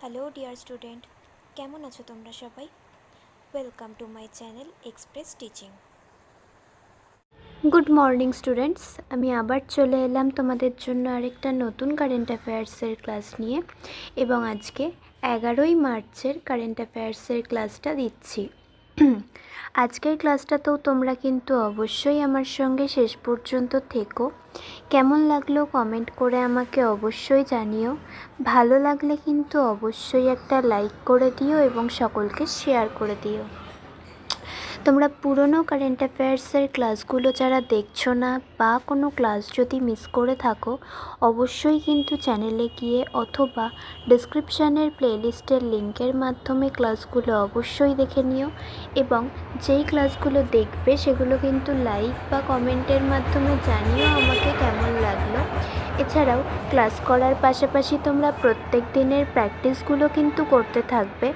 Hello dear student, কেমন আছো তোমরা সবাই? Welcome to my channel express teaching. Good morning students, আমি আবার চলে এলাম তোমাদের জন্য আরেকটা নতুন কারেন্ট অ্যাফেয়ার্সের ক্লাস নিয়ে। এবং আজকে 11ই মার্চের কারেন্ট অ্যাফেয়ার্সের ক্লাসটা দিচ্ছি। আজকের ক্লাসটাতেও তোমরা কিন্তু অবশ্যই আমার সঙ্গে শেষ পর্যন্ত থেকো। কেমন লাগলো কমেন্ট করে আমাকে অবশ্যই জানিও। ভালো লাগলে কিন্তু অবশ্যই একটা লাইক করে দিও এবং সকলকে শেয়ার করে দিও। তোমরা পুরনো কারেন্ট অ্যাফেয়ার্সের ক্লাসগুলো যারা দেখছো না বা কোনো ক্লাস যদি মিস করে থাকো, অবশ্যই কিন্তু চ্যানেলে গিয়ে অথবা ডেসক্রিপশানের প্লেলিস্টের লিঙ্কের মাধ্যমে ক্লাসগুলো অবশ্যই দেখে নিও। এবং যেই ক্লাসগুলো দেখবে সেগুলো কিন্তু লাইক বা কমেন্টের মাধ্যমে জানিও আমাকে কেমন লাগলো। এছাড়াও ক্লাস করার পাশাপাশি তোমরা প্রত্যেক দিনের প্র্যাকটিসগুলো কিন্তু করতে থাকবে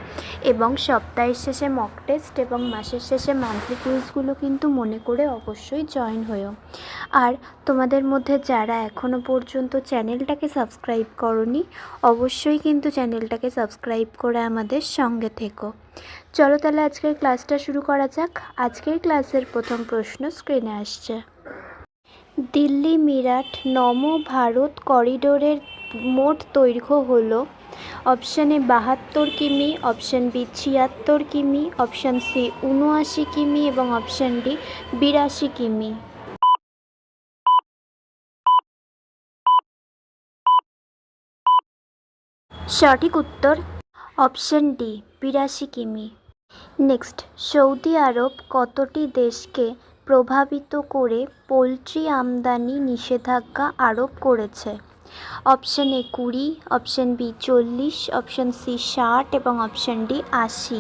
এবং সপ্তাহের শেষে মক টেস্ট এবং মাসের শেষে মান্থলি কুইজগুলো কিন্তু মনে করে অবশ্যই জয়েন হও। আর তোমাদের মধ্যে যারা এখনও পর্যন্ত চ্যানেলটাকে সাবস্ক্রাইব করোনি, অবশ্যই কিন্তু চ্যানেলটাকে সাবস্ক্রাইব করে আমাদের সঙ্গে থেকো। চলো তাহলে আজকের ক্লাসটা শুরু করা যাক। আজকের ক্লাসের প্রথম প্রশ্ন স্ক্রিনে আসছে। দিল্লি মিরাট নম ভারত করিডোরের মোট দৈর্ঘ্য হল অপশান এ 72 কিমি, অপশান বি 76 কিমি, অপশান সি 79 কিমি এবং অপশান ডি 82 কিমি। সঠিক উত্তর অপশান ডি 82 কিমি। নেক্সট, সৌদি আরব কতটি দেশকে প্রভাবিত করে পোলট্রি আমদানি নিষেধাজ্ঞা আরোপ করেছে? Option A 20, option B 40, option C 60 এবং অপশান ডি 80।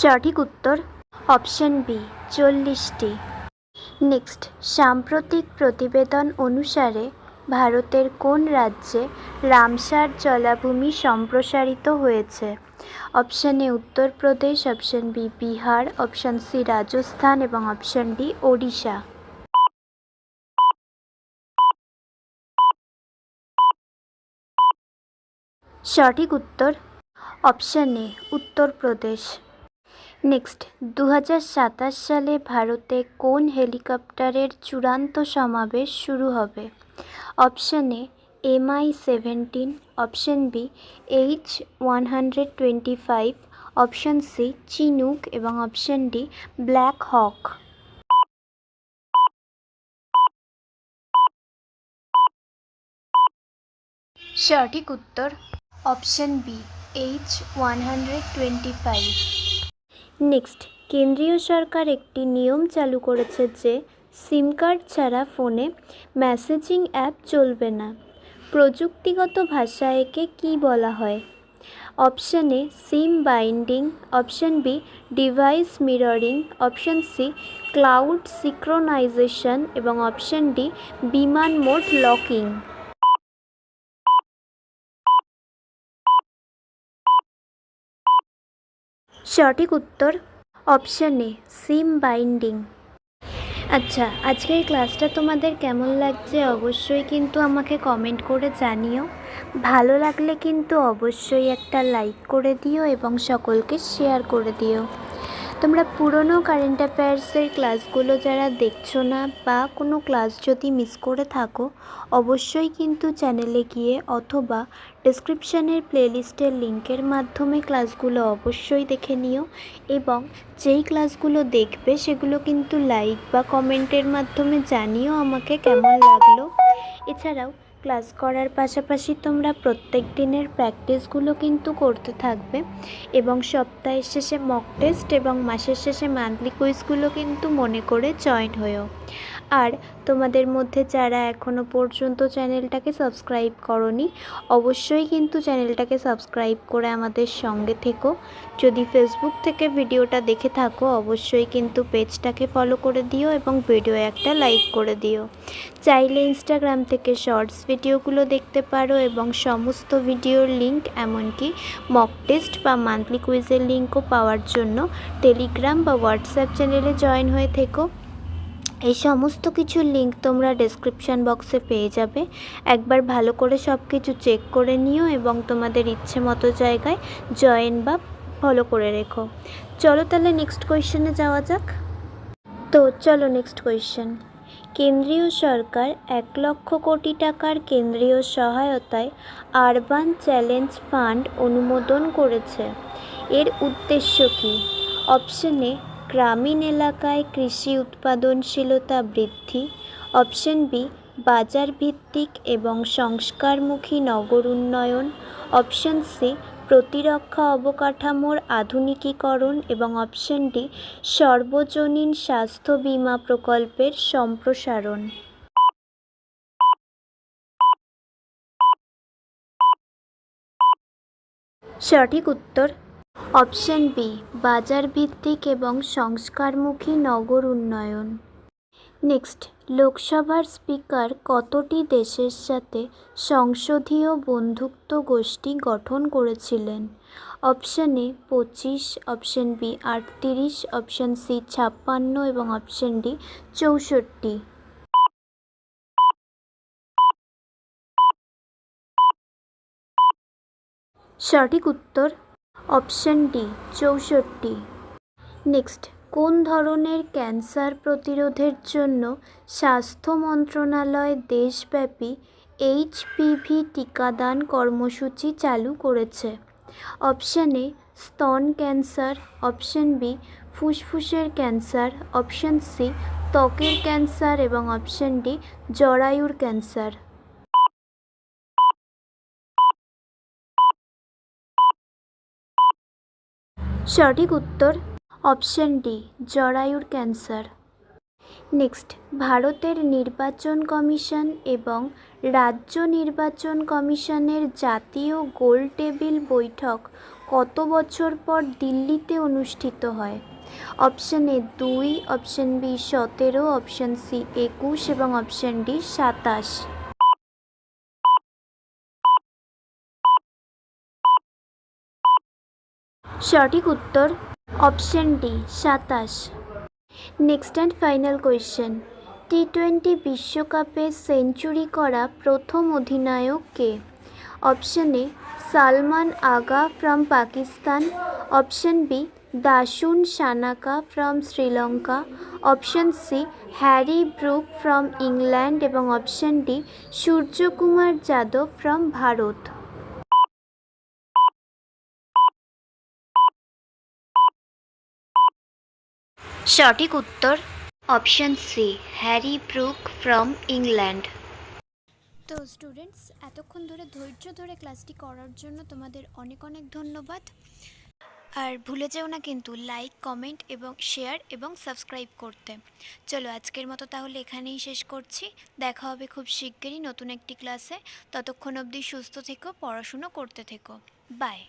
সঠিক উত্তর অপশান বি 40টি। নেক্সট, সাম্প্রতিক প্রতিবেদন অনুসারে ভারতের কোন রাজ্যে রামসার জলাভূমি সম্প্রসারিত হয়েছে? Option A Uttar Pradesh, option B Bihar, option C Rajasthan এবং অপশান ডি ওড়িশা। সঠিক উত্তর অপশান এ উত্তরপ্রদেশ। নেক্সট, 2027 সালে ভারতে কোন হেলিকপ্টারের চূড়ান্ত সমাবেশ শুরু হবে? Option A MI-17, option B H-125, option C Chinook এবং অপশান ডি ব্ল্যাক হক। সঠিক উত্তর অপশান বি H-125। নেক্সট, কেন্দ্রীয় সরকার একটি নিয়ম চালু করেছে যে সিম কার্ড ছাড়া ফোনে মেসেজিং অ্যাপ চলবে না। প্রযুক্তিগত ভাষায় একে কী বলা হয়? Option A SIM binding, option B device mirroring, option C cloud synchronisation এবং অপশান ডি বিমান মোড লকিং। সঠিক উত্তর অপশান এ সিম বাইন্ডিং। আচ্ছা, আজকের ক্লাসটা তোমাদের কেমন লাগছে অবশ্যই কিন্তু আমাকে কমেন্ট করে জানিও। ভালো লাগলে কিন্তু অবশ্যই একটা লাইক করে দিও এবং সকলকে শেয়ার করে দিও। তোমরা পুরনো কারেন্ট অ্যাফেয়ার্সের ক্লাসগুলো যারা দেখছো না বা কোনো ক্লাস যদি মিস করে থাকো, অবশ্যই কিন্তু চ্যানেলে গিয়ে অথবা ডেসক্রিপশানের প্লেলিস্টের লিঙ্কের মাধ্যমে ক্লাসগুলো অবশ্যই দেখে নিও। এবং যেই ক্লাসগুলো দেখবে সেগুলো কিন্তু লাইক বা কমেন্টের মাধ্যমে জানিও আমাকে কেমন লাগলো। এছাড়াও ক্লাস করার পাশাপাশি তোমরা প্রত্যেক দিনের প্র্যাকটিসগুলো কিন্তু করতে থাকবে এবং সপ্তাহের শেষে মক টেস্ট এবং মাসের শেষে মান্থলি কুইজগুলো কিন্তু মনে করে জয়েন হও। আর তোমাদের মধ্যে যারা এখনও পর্যন্ত চ্যানেলটাকে সাবস্ক্রাইব করোনি, অবশ্যই কিন্তু চ্যানেলটাকে সাবস্ক্রাইব করে আমাদের সঙ্গে থেকো। যদি ফেসবুক থেকে ভিডিওটা দেখে থাকো, অবশ্যই কিন্তু পেজটাকে ফলো করে দিও এবং ভিডিও একটা লাইক করে দিও। চাইলে ইনস্টাগ্রাম থেকে শর্টস ভিডিওগুলো দেখতে পারো এবং সমস্ত ভিডিওর লিঙ্ক, এমনকি মক টেস্ট বা মান্থলি কুইজের লিঙ্কও পাওয়ার জন্য টেলিগ্রাম বা হোয়াটসঅ্যাপ চ্যানেলে জয়েন হয়ে থেকো। এই সমস্ত কিছুর লিঙ্ক তোমরা ডেসক্রিপশান বক্সে পেয়ে যাবে। একবার ভালো করে সব কিছু চেক করে নিও এবং তোমাদের ইচ্ছে মতো জায়গায় জয়েন বা ফলো করে রেখো। চলো তাহলে নেক্সট কোয়েশ্চেনে যাওয়া যাক। তো চলো নেক্সট কোয়েশ্চেন। কেন্দ্রীয় সরকার 1,00,000 কোটি টাকার কেন্দ্রীয় সহায়তায় আরবান চ্যালেঞ্জ ফান্ড অনুমোদন করেছে। এর উদ্দেশ্য কী? অপশন এ গ্রামীণ এলাকায় কৃষি উৎপাদনশীলতা বৃদ্ধি, অপশন বি বাজার ভিত্তিক এবং সংস্কারমুখী নগর উন্নয়ন, অপশন সি প্রতিরক্ষা অবকাঠামোর আধুনিকীকরণ এবং অপশন ডি সর্বজনীন স্বাস্থ্য বীমা প্রকল্পের সম্প্রসারণ। সঠিক উত্তর অপশন বি বাজার ভিত্তিক এবং সংস্কারমুখী নগর উন্নয়ন। নেক্সট, লোকসভার স্পিকার কতটি দেশের সাথে সংসদীয় বন্ধুত্ব গোষ্ঠী গঠন করেছিলেন? Option A 25, option B 38, option C 56 এবং অপশন ডি 64। সঠিক উত্তর অপশন ডি 64। নেক্সট, কোন ধরনের ক্যান্সার প্রতিরোধের জন্য স্বাস্থ্য মন্ত্রণালয় দেশব্যাপী HPV টিকাদান কর্মসূচি চালু করেছে? অপশন এ স্তন ক্যান্সার, অপশন বি ফুসফুসের ক্যান্সার, অপশন সি ত্বকের ক্যান্সার এবং অপশন ডি জরায়ুর ক্যান্সার। সঠিক উত্তর অপশন ডি জরায়ুর ক্যান্সার। নেক্সট, ভারতের নির্বাচন কমিশন এবং রাজ্য নির্বাচন কমিশনের জাতীয় গোল টেবিল বৈঠক কত বছর পর দিল্লিতে অনুষ্ঠিত হয়? Option A 2, option B 17, option C 21 এবং অপশন ডি 27। সঠিক উত্তর option D 27। Next and final question. T20 বিশ্বকাপে সেঞ্চুরি করা প্রথম অধিনায়ক কে? Option A Salman Agha from Pakistan, option B Dasun Shanaka from Sri Lanka, option C Harry Brook from England এবং option D Suryakumar Yadav from Bharat. সঠিক উত্তর option C Harry Brook from England. তো স্টুডেন্টস, এতক্ষণ ধরে ধৈর্য ধরে ক্লাসটি করার জন্য তোমাদের অনেক অনেক ধন্যবাদ। আর ভুলে যেও না কিন্তু লাইক, কমেন্ট এবং শেয়ার এবং সাবস্ক্রাইব করতে। চলো আজকের মতো তাহলে এখানেই শেষ করছি। দেখা হবে খুব শিগগিরই নতুন একটি ক্লাসে। ততক্ষণ অবধি সুস্থ থেকো, পড়াশুনো করতে থেকো। বাই।